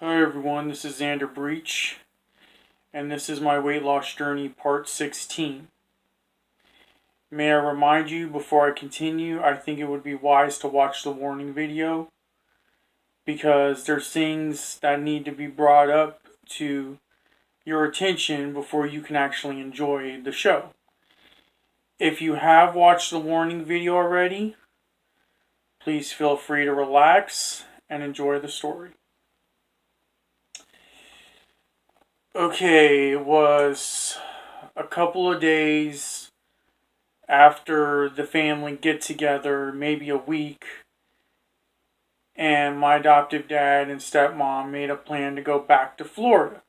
Hi everyone, this is Xander Breach, and this is my weight loss journey part 16. May I remind you before I continue, I think it would be wise to watch the warning video because there's things that need to be brought up to your attention before you can actually enjoy the show. If you have watched the warning video already, please feel free to relax and enjoy the story. Okay, it was a couple of days after the family get together, maybe a week, and my adoptive dad and stepmom made a plan to go back to Florida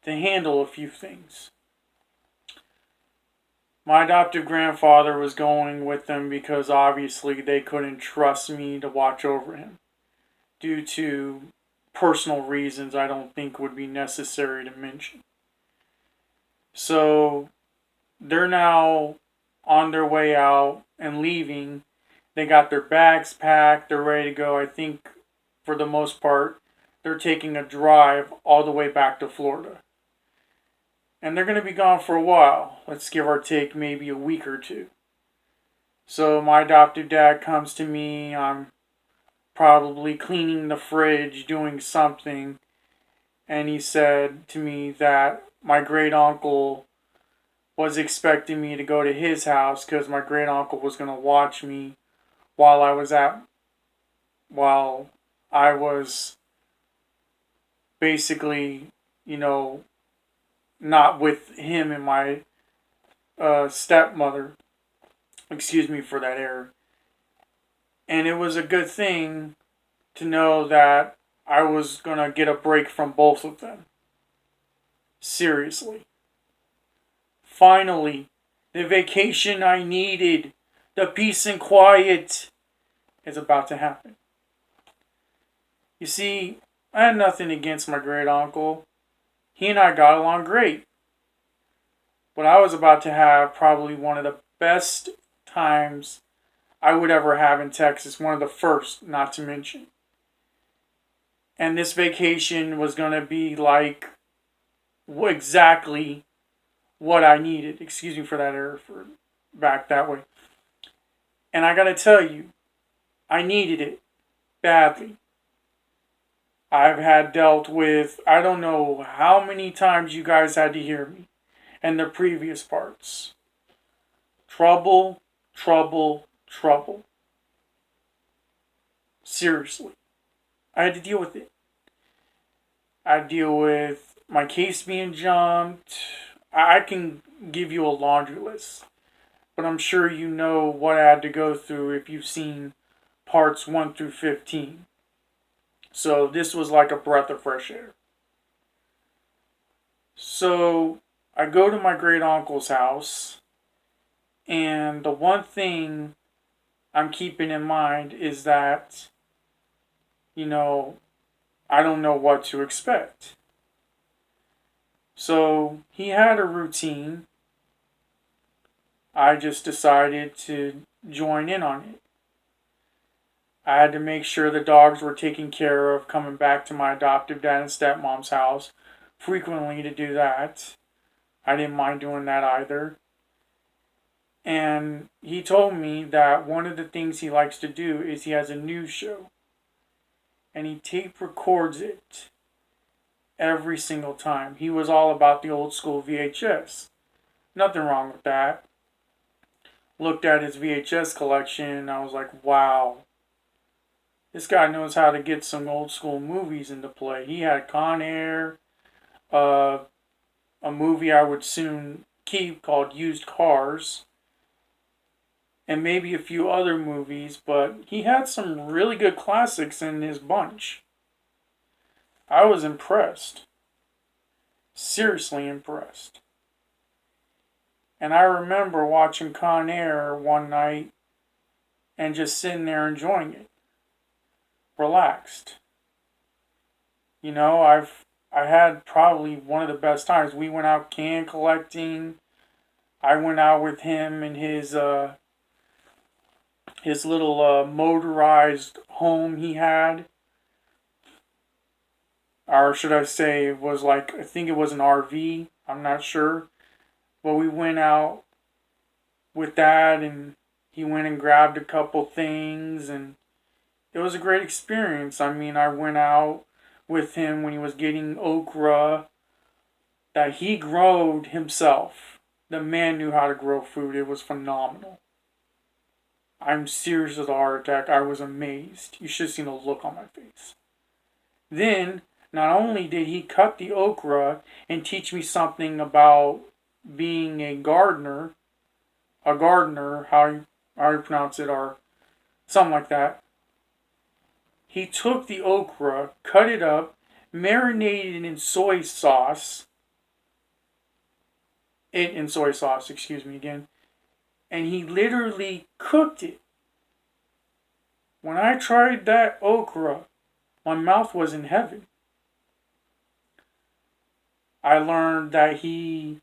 to handle a few things. My adoptive grandfather was going with them because obviously they couldn't trust me to watch over him due to personal reasons I don't think would be necessary to mention. So they're now on their way out and leaving. They got their bags packed. They're ready to go. I think, for the most part, they're taking a drive all the way back to Florida. And they're going to be gone for a while. Let's give or take maybe a week or two. So my adoptive dad comes to me. I'm probably cleaning the fridge, doing something. And he said to me that my great uncle was expecting me to go to his house because my great uncle was going to watch me while I was basically, not with him and my stepmother. Excuse me for that error. And it was a good thing to know that I was going to get a break from both of them. Seriously. Finally, the vacation I needed, the peace and quiet, is about to happen. You see, I had nothing against my great uncle. He and I got along great. But I was about to have probably one of the best times I would ever have in Texas. One of the first, not to mention. And this vacation was going to be like exactly what I needed. Excuse me for that error, for back that way. And I got to tell you, I needed it badly. I've had dealt with, I don't know how many times you guys had to hear me and the previous parts. Trouble, trouble, trouble. Seriously. I had to deal with it. I had to deal with my case being jumped. I can give you a laundry list. But I'm sure you know what I had to go through if you've seen parts 1 through 15. So this was like a breath of fresh air. So I go to my great uncle's house, and the one thing I'm keeping in mind is that, I don't know what to expect. So he had a routine. I just decided to join in on it. I had to make sure the dogs were taken care of, coming back to my adoptive dad and stepmom's house frequently to do that. I didn't mind doing that either. And he told me that one of the things he likes to do is he has a news show. And he tape records it every single time. He was all about the old school VHS. Nothing wrong with that. Looked at his VHS collection and I was like, wow. This guy knows how to get some old school movies into play. He had Con Air, a movie I would soon keep called Used Cars, and maybe a few other movies, but he had some really good classics in his bunch. I was impressed. Seriously impressed. And I remember watching Con Air one night and just sitting there enjoying it. Relaxed. I had probably one of the best times. We went out can collecting. I went out with him in his little motorized home he had. or should I say, it was like, I think it was an RV. I'm not sure. But we went out with that, and he went and grabbed a couple things, and it was a great experience. I mean, I went out with him when he was getting okra that he growed himself. The man knew how to grow food. It was phenomenal. I'm serious with a heart attack. I was amazed. You should have seen the look on my face. Then, not only did he cut the okra and teach me something about being a gardener, how you pronounce it, or something like that. He took the okra, cut it up, marinated it in soy sauce, excuse me again, and he literally cooked it. When I tried that okra, my mouth was in heaven. I learned that he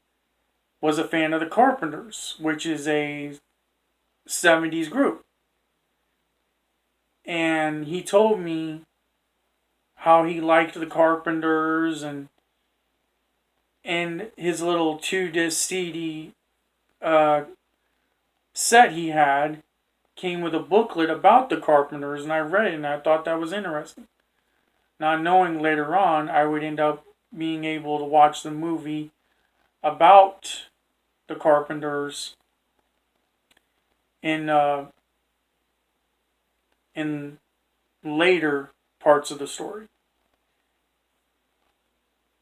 was a fan of the Carpenters, which is a 70s group. And he told me how he liked the Carpenters, and his little 2-disc CD set he had came with a booklet about the Carpenters, and I read it and I thought that was interesting. Not knowing later on I would end up being able to watch the movie about the Carpenters in later parts of the story.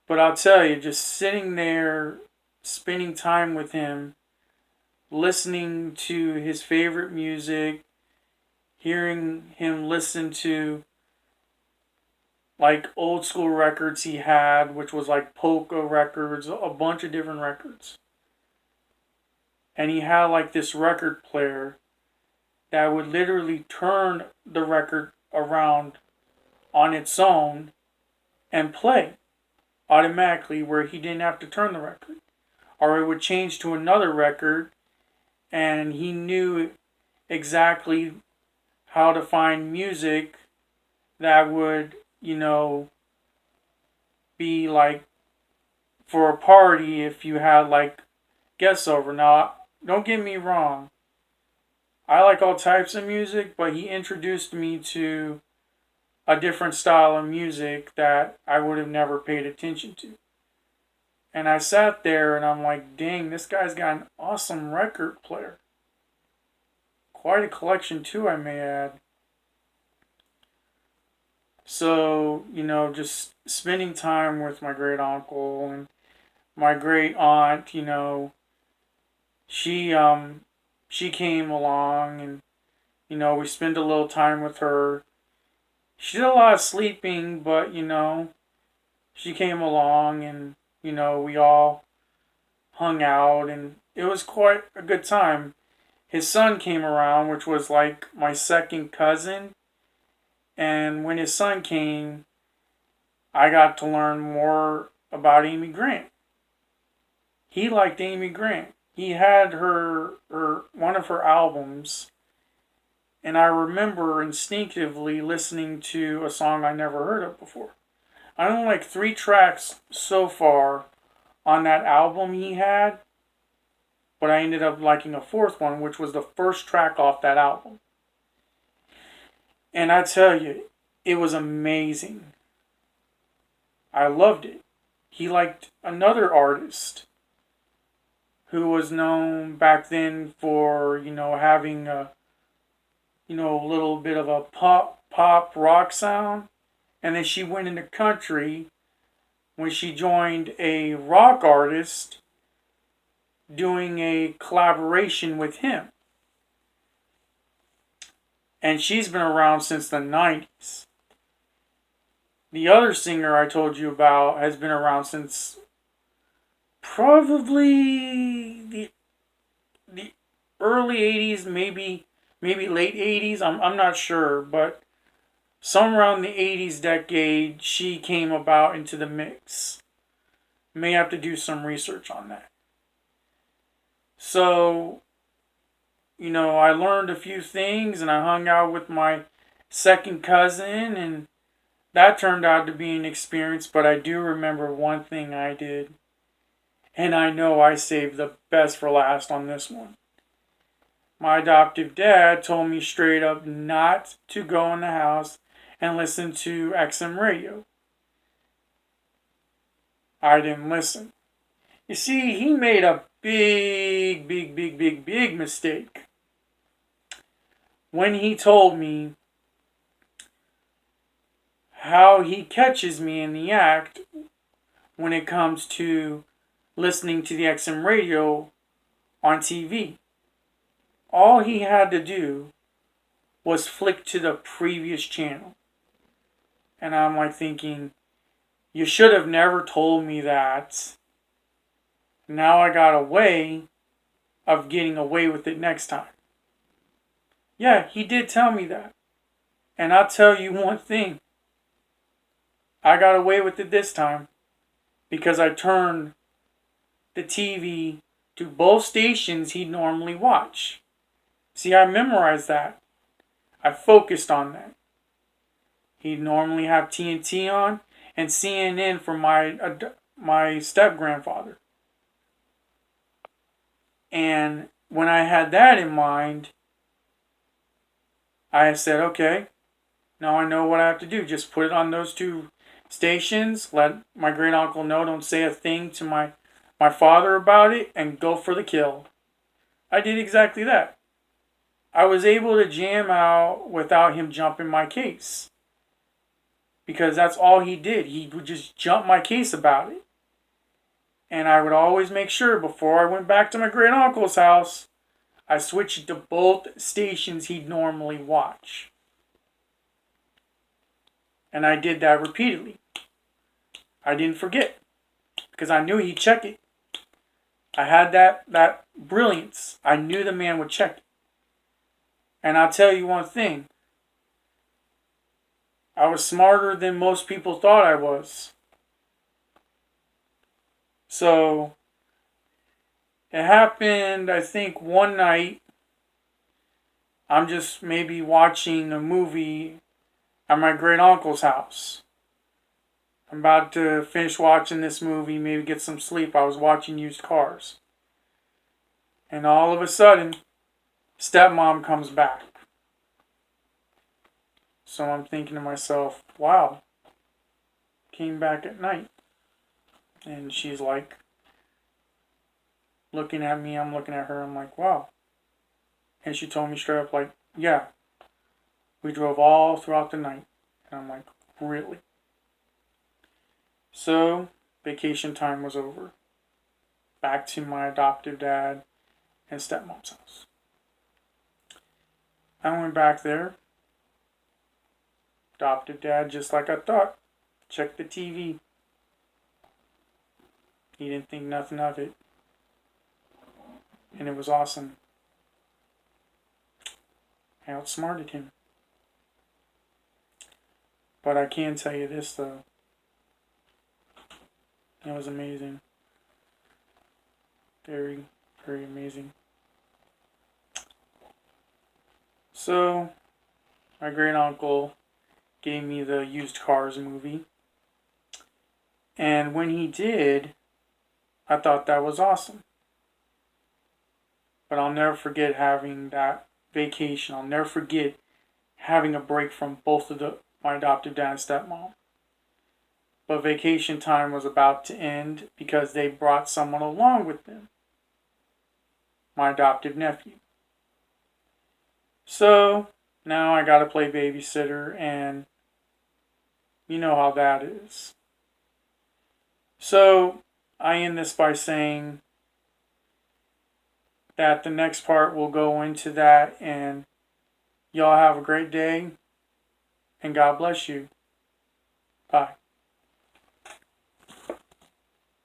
But I'll tell you, just sitting there, spending time with him, listening to his favorite music, hearing him listen to like old school records he had, which was like polka records, a bunch of different records. And he had like this record player that would literally turn the record around on its own and play automatically, where he didn't have to turn the record. Or it would change to another record and he knew exactly how to find music that would, be like for a party if you had like guests over. Now, don't get me wrong. I like all types of music, but he introduced me to a different style of music that I would have never paid attention to. And I sat there and I'm like, dang, this guy's got an awesome record player. Quite a collection too, I may add. So, just spending time with my great uncle and my great aunt, she came along, and we spent a little time with her. She did a lot of sleeping, but she came along, and we all hung out, and it was quite a good time. His son came around, which was like my second cousin, and when his son came, I got to learn more about Amy Grant. He liked Amy Grant. He had her one of her albums, and I remember instinctively listening to a song I never heard of before. I only like 3 tracks so far on that album he had, but I ended up liking a 4th one, which was the first track off that album. And I tell you, it was amazing. I loved it. He liked another artist who was known back then for, having a little bit of a pop rock sound. And then she went into country when she joined a rock artist doing a collaboration with him. And she's been around since the 90s. The other singer I told you about has been around since probably the early 80s, maybe late 80s. I'm not sure, but somewhere around the 80s decade, she came about into the mix. May have to do some research on that. So, I learned a few things, and I hung out with my second cousin, and that turned out to be an experience, but I do remember one thing I did. And I know I saved the best for last on this one. My adoptive dad told me straight up not to go in the house and listen to XM radio. I didn't listen. You see, he made a big mistake when he told me how he catches me in the act when it comes to listening to the XM radio on TV. All he had to do was flick to the previous channel. And I'm like thinking, you should have never told me that. Now I got a way of getting away with it next time. Yeah, he did tell me that. And I'll tell you one thing. I got away with it this time because I turned the TV to both stations he'd normally watch. See, I memorized that. I focused on that. He'd normally have TNT on and CNN for my step-grandfather. And when I had that in mind, I said, okay, now I know what I have to do. Just put it on those two stations, let my great uncle know, don't say a thing to my father about it, and go for the kill. I did exactly that. I was able to jam out without him jumping my case. Because that's all he did. He would just jump my case about it. And I would always make sure before I went back to my great uncle's house, I switched to both stations he'd normally watch. And I did that repeatedly. I didn't forget. Because I knew he'd check it. I had that brilliance. I knew the man would check it. And I'll tell you one thing. I was smarter than most people thought I was. So, it happened, I think, one night. I'm just maybe watching a movie at my great uncle's house. I'm about to finish watching this movie, maybe get some sleep. I was watching Used Cars. And all of a sudden, stepmom comes back. So I'm thinking to myself, wow, came back at night. And she's like, looking at me, I'm looking at her, I'm like, wow. And she told me straight up, like, yeah, we drove all throughout the night. And I'm like, really? So, vacation time was over. Back to my adoptive dad and stepmom's house. I went back there. Adoptive dad, just like I thought. Checked the TV. He didn't think nothing of it. And it was awesome. I outsmarted him. But I can tell you this, though. It was amazing. Very, very amazing. So, my great uncle gave me the Used Cars movie. And when he did, I thought that was awesome. But I'll never forget having that vacation. I'll never forget having a break from both of my adoptive dad and stepmom. But vacation time was about to end because they brought someone along with them. My adoptive nephew. So, now I gotta play babysitter, and you know how that is. So, I end this by saying that the next part will go into that, and y'all have a great day, and God bless you. Bye.